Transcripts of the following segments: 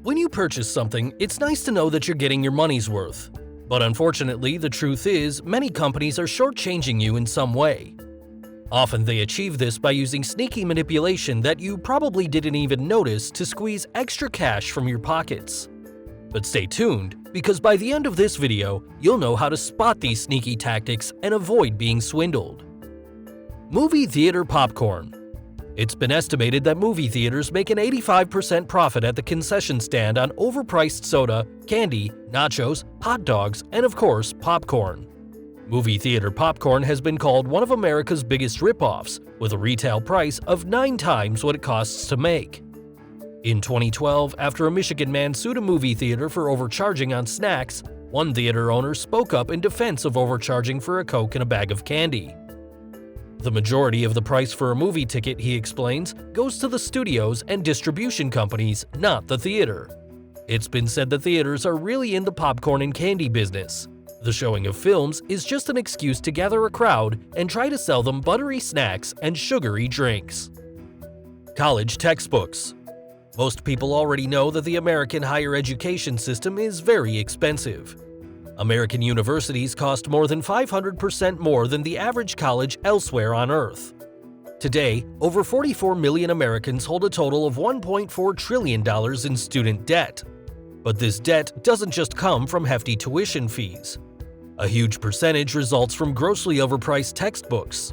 When you purchase something, it's nice to know that you're getting your money's worth. But unfortunately, the truth is, many companies are shortchanging you in some way. Often they achieve this by using sneaky manipulation that you probably didn't even notice to squeeze extra cash from your pockets. But stay tuned, because by the end of this video, you'll know how to spot these sneaky tactics and avoid being swindled. Movie theater popcorn. It's been estimated that movie theaters make an 85% profit at the concession stand on overpriced soda, candy, nachos, hot dogs, and of course, popcorn. Movie theater popcorn has been called one of America's biggest ripoffs, with a retail price of 9 times what it costs to make. In 2012, after a Michigan man sued a movie theater for overcharging on snacks, one theater owner spoke up in defense of overcharging for a Coke and a bag of candy. The majority of the price for a movie ticket, he explains, goes to the studios and distribution companies, not the theater. It's been said that theaters are really in the popcorn and candy business. The showing of films is just an excuse to gather a crowd and try to sell them buttery snacks and sugary drinks. College textbooks. Most people already know that the American higher education system is very expensive. American universities cost more than 500% more than the average college elsewhere on Earth. Today, over 44 million Americans hold a total of $1.4 trillion in student debt. But this debt doesn't just come from hefty tuition fees. A huge percentage results from grossly overpriced textbooks.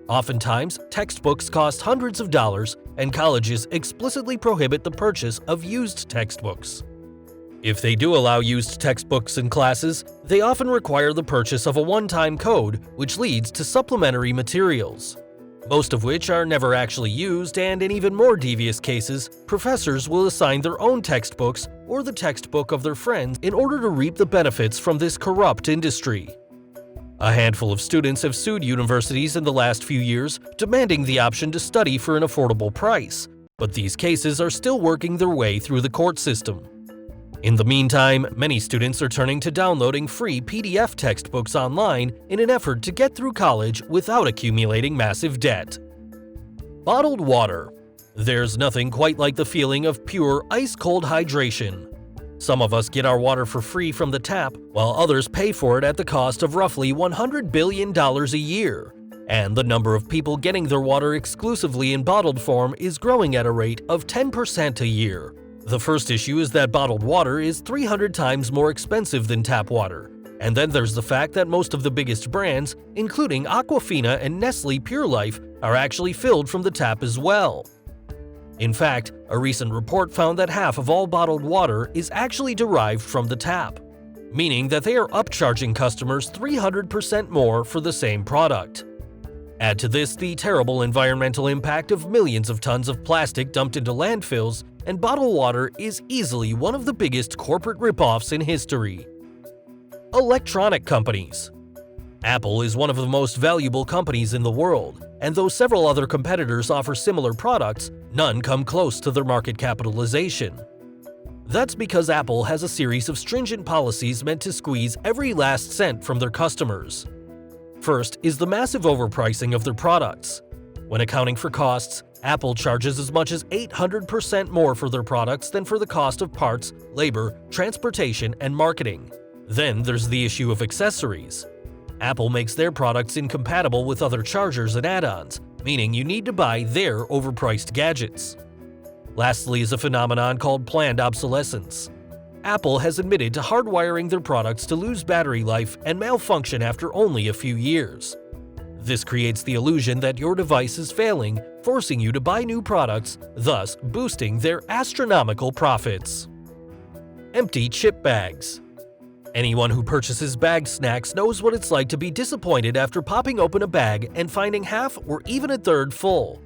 Oftentimes, textbooks cost hundreds of dollars, and colleges explicitly prohibit the purchase of used textbooks. If they do allow used textbooks in classes, they often require the purchase of a one-time code, which leads to supplementary materials, most of which are never actually used, and in even more devious cases, professors will assign their own textbooks or the textbook of their friends in order to reap the benefits from this corrupt industry. A handful of students have sued universities in the last few years, demanding the option to study for an affordable price, but these cases are still working their way through the court system. In the meantime, many students are turning to downloading free PDF textbooks online in an effort to get through college without accumulating massive debt. Bottled water. There's nothing quite like the feeling of pure ice-cold hydration. Some of us get our water for free from the tap, while others pay for it at the cost of roughly $100 billion a year. And the number of people getting their water exclusively in bottled form is growing at a rate of 10% a year. The first issue is that bottled water is 300 times more expensive than tap water. And then there's the fact that most of the biggest brands, including Aquafina and Nestle Pure Life, are actually filled from the tap as well. In fact, a recent report found that half of all bottled water is actually derived from the tap, meaning that they are upcharging customers 300% more for the same product. Add to this the terrible environmental impact of millions of tons of plastic dumped into landfills, and bottled water is easily one of the biggest corporate ripoffs in history. Electronic companies. Apple is one of the most valuable companies in the world, and though several other competitors offer similar products, none come close to their market capitalization. That's because Apple has a series of stringent policies meant to squeeze every last cent from their customers. First is the massive overpricing of their products. When accounting for costs, Apple charges as much as 800% more for their products than for the cost of parts, labor, transportation, and marketing. Then there's the issue of accessories. Apple makes their products incompatible with other chargers and add-ons, meaning you need to buy their overpriced gadgets. Lastly is a phenomenon called planned obsolescence. Apple has admitted to hardwiring their products to lose battery life and malfunction after only a few years. This creates the illusion that your device is failing, forcing you to buy new products, thus boosting their astronomical profits. Empty chip bags. Anyone who purchases bag snacks knows what it's like to be disappointed after popping open a bag and finding half or even a third full.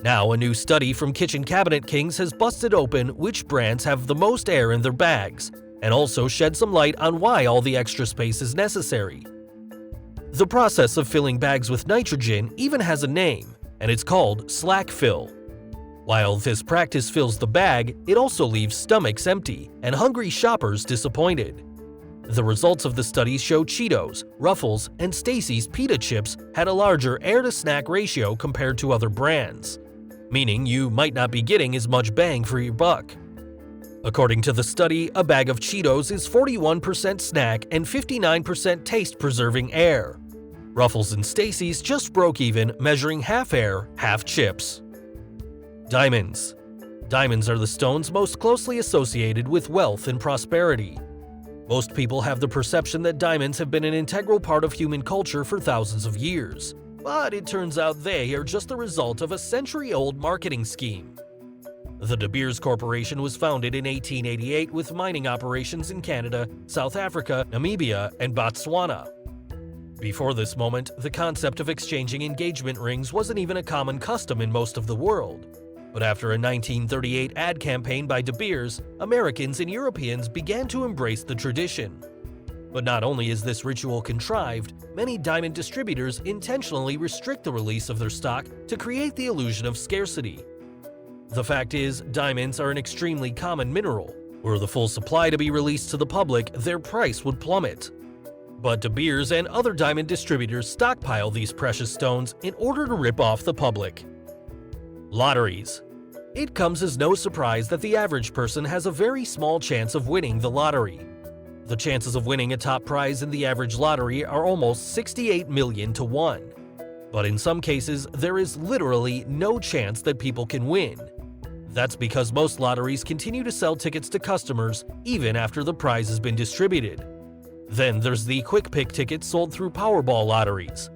Now, a new study from Kitchen Cabinet Kings has busted open which brands have the most air in their bags, and also shed some light on why all the extra space is necessary. The process of filling bags with nitrogen even has a name, and it's called slack fill. While this practice fills the bag, it also leaves stomachs empty and hungry shoppers disappointed. The results of the study show Cheetos, Ruffles, and Stacy's pita chips had a larger air-to-snack ratio compared to other brands, meaning you might not be getting as much bang for your buck. According to the study, a bag of Cheetos is 41% snack and 59% taste-preserving air. Ruffles and Stacy's just broke even, measuring half air, half chips. Diamonds. Diamonds are the stones most closely associated with wealth and prosperity. Most people have the perception that diamonds have been an integral part of human culture for thousands of years, but it turns out they are just the result of a century-old marketing scheme. The De Beers Corporation was founded in 1888 with mining operations in Canada, South Africa, Namibia, and Botswana. Before this moment, the concept of exchanging engagement rings wasn't even a common custom in most of the world. But after a 1938 ad campaign by De Beers, Americans and Europeans began to embrace the tradition. But not only is this ritual contrived, many diamond distributors intentionally restrict the release of their stock to create the illusion of scarcity. The fact is, diamonds are an extremely common mineral. Were the full supply to be released to the public, their price would plummet. But De Beers and other diamond distributors stockpile these precious stones in order to rip off the public. Lotteries. It comes as no surprise that the average person has a very small chance of winning the lottery. The chances of winning a top prize in the average lottery are almost 68 million to 1. But in some cases, there is literally no chance that people can win. That's because most lotteries continue to sell tickets to customers even after the prize has been distributed. Then there's the quick pick tickets sold through Powerball lotteries.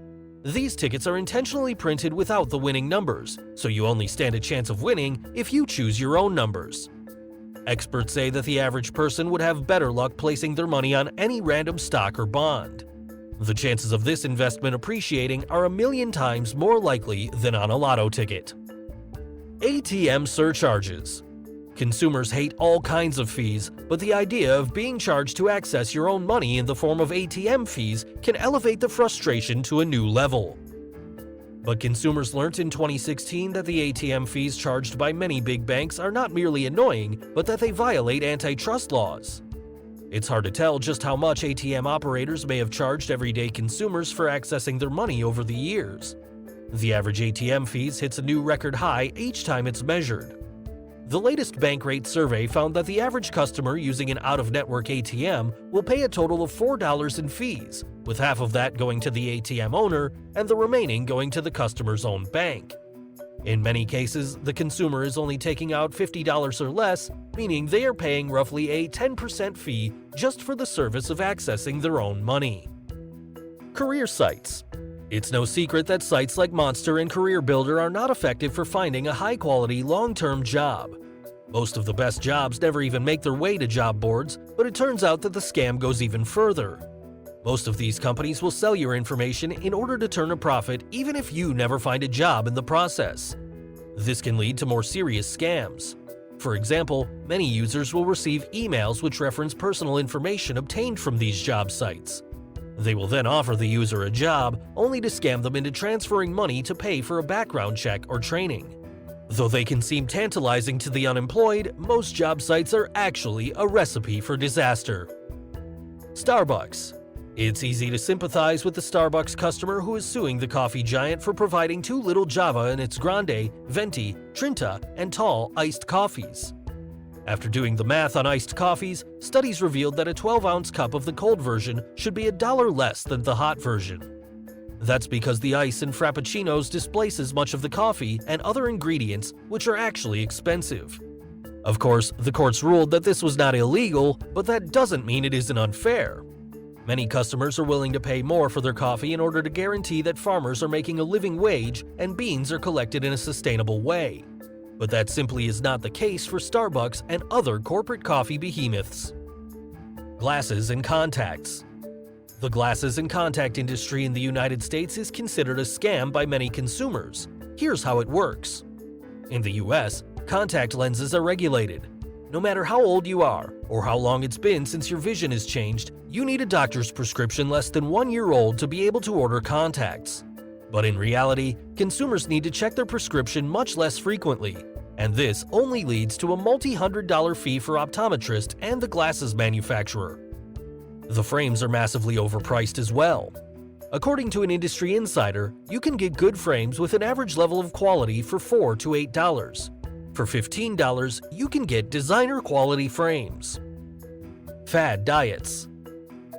These tickets are intentionally printed without the winning numbers, so you only stand a chance of winning if you choose your own numbers. Experts say that the average person would have better luck placing their money on any random stock or bond. The chances of this investment appreciating are 1,000,000 times more likely than on a lotto ticket. ATM surcharges. Consumers hate all kinds of fees, but the idea of being charged to access your own money in the form of ATM fees can elevate the frustration to a new level. But consumers learnt in 2016 that the ATM fees charged by many big banks are not merely annoying, but that they violate antitrust laws. It's hard to tell just how much ATM operators may have charged everyday consumers for accessing their money over the years. The average ATM fees hits a new record high each time it's measured. The latest Bankrate survey found that the average customer using an out-of-network ATM will pay a total of $4 in fees, with half of that going to the ATM owner and the remaining going to the customer's own bank. In many cases, the consumer is only taking out $50 or less, meaning they are paying roughly a 10% fee just for the service of accessing their own money. Career sites. It's no secret that sites like Monster and Career Builder are not effective for finding a high-quality, long-term job. Most of the best jobs never even make their way to job boards, but it turns out that the scam goes even further. Most of these companies will sell your information in order to turn a profit even if you never find a job in the process. This can lead to more serious scams. For example, many users will receive emails which reference personal information obtained from these job sites. They will then offer the user a job, only to scam them into transferring money to pay for a background check or training. Though they can seem tantalizing to the unemployed, most job sites are actually a recipe for disaster. Starbucks. It's easy to sympathize with the Starbucks customer who is suing the coffee giant for providing too little Java in its Grande, Venti, Trinta, and Tall iced coffees. After doing the math on iced coffees, studies revealed that a 12-ounce cup of the cold version should be $1 less than the hot version. That's because the ice in frappuccinos displaces much of the coffee and other ingredients, which are actually expensive. Of course, the courts ruled that this was not illegal, but that doesn't mean it isn't unfair. Many customers are willing to pay more for their coffee in order to guarantee that farmers are making a living wage and beans are collected in a sustainable way. But that simply is not the case for Starbucks and other corporate coffee behemoths. Glasses and contacts. The glasses and contact industry in the United States is considered a scam by many consumers. Here's how it works. In the US, contact lenses are regulated. No matter how old you are, or how long it's been since your vision has changed, you need a doctor's prescription less than 1 year old to be able to order contacts. But in reality, consumers need to check their prescription much less frequently, and this only leads to a multi-$100 fee for optometrist and the glasses manufacturer. The frames are massively overpriced as well. According to an industry insider, you can get good frames with an average level of quality for $4 to $8. For $15, you can get designer-quality frames. Fad diets.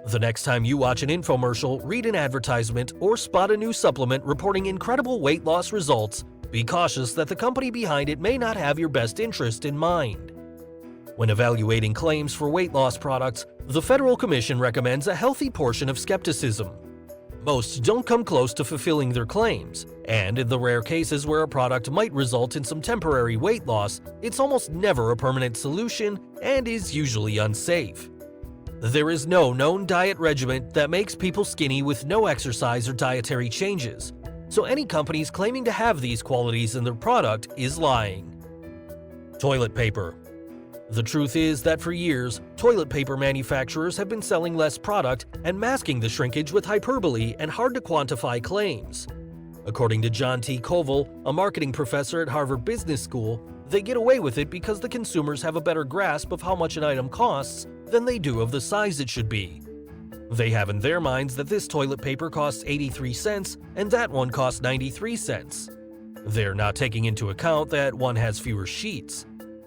The next time you watch an infomercial, read an advertisement, or spot a new supplement reporting incredible weight loss results, be cautious that the company behind it may not have your best interest in mind. When evaluating claims for weight loss products, the Federal Commission recommends a healthy portion of skepticism. Most don't come close to fulfilling their claims, and in the rare cases where a product might result in some temporary weight loss, it's almost never a permanent solution and is usually unsafe. There is no known diet regimen that makes people skinny with no exercise or dietary changes, so any companies claiming to have these qualities in their product is lying. Toilet paper. The truth is that for years, toilet paper manufacturers have been selling less product and masking the shrinkage with hyperbole and hard-to-quantify claims. According to John T. Koval, a marketing professor at Harvard Business School, they get away with it because the consumers have a better grasp of how much an item costs than they do of the size it should be. They have in their minds that this toilet paper costs 83 cents and that one costs 93 cents. They're not taking into account that one has fewer sheets.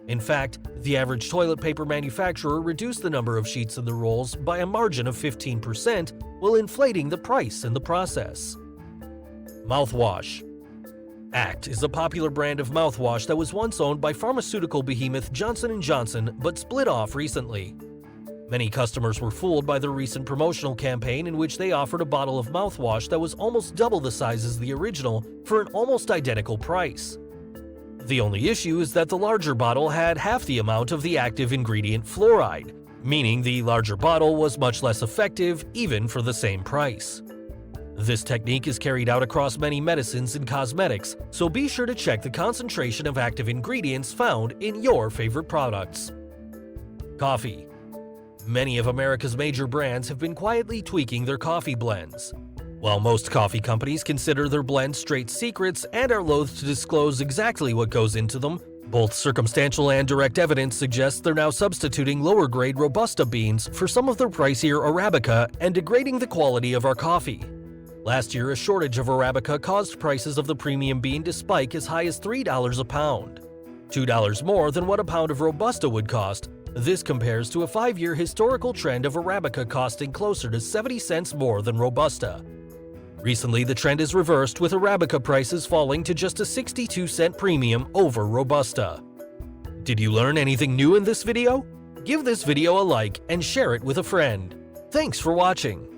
In fact, the average toilet paper manufacturer reduced the number of sheets in the rolls by a margin of 15% while inflating the price in the process. Mouthwash. Act is a popular brand of mouthwash that was once owned by pharmaceutical behemoth Johnson & Johnson but split off recently. Many customers were fooled by their recent promotional campaign in which they offered a bottle of mouthwash that was almost double the size as the original for an almost identical price. The only issue is that the larger bottle had half the amount of the active ingredient fluoride, meaning the larger bottle was much less effective even for the same price. This technique is carried out across many medicines and cosmetics, so be sure to check the concentration of active ingredients found in your favorite products. Coffee. Many of America's major brands have been quietly tweaking their coffee blends. While most coffee companies consider their blends straight secrets and are loath to disclose exactly what goes into them, both circumstantial and direct evidence suggests they're now substituting lower-grade Robusta beans for some of their pricier Arabica and degrading the quality of our coffee. Last year, a shortage of Arabica caused prices of the premium bean to spike as high as $3 a pound, $2 more than what a pound of Robusta would cost. This compares to a 5-year historical trend of Arabica costing closer to 70 cents more than Robusta. Recently, the trend is reversed with Arabica prices falling to just a 62-cent premium over Robusta. Did you learn anything new in this video? Give this video a like and share it with a friend. Thanks for watching.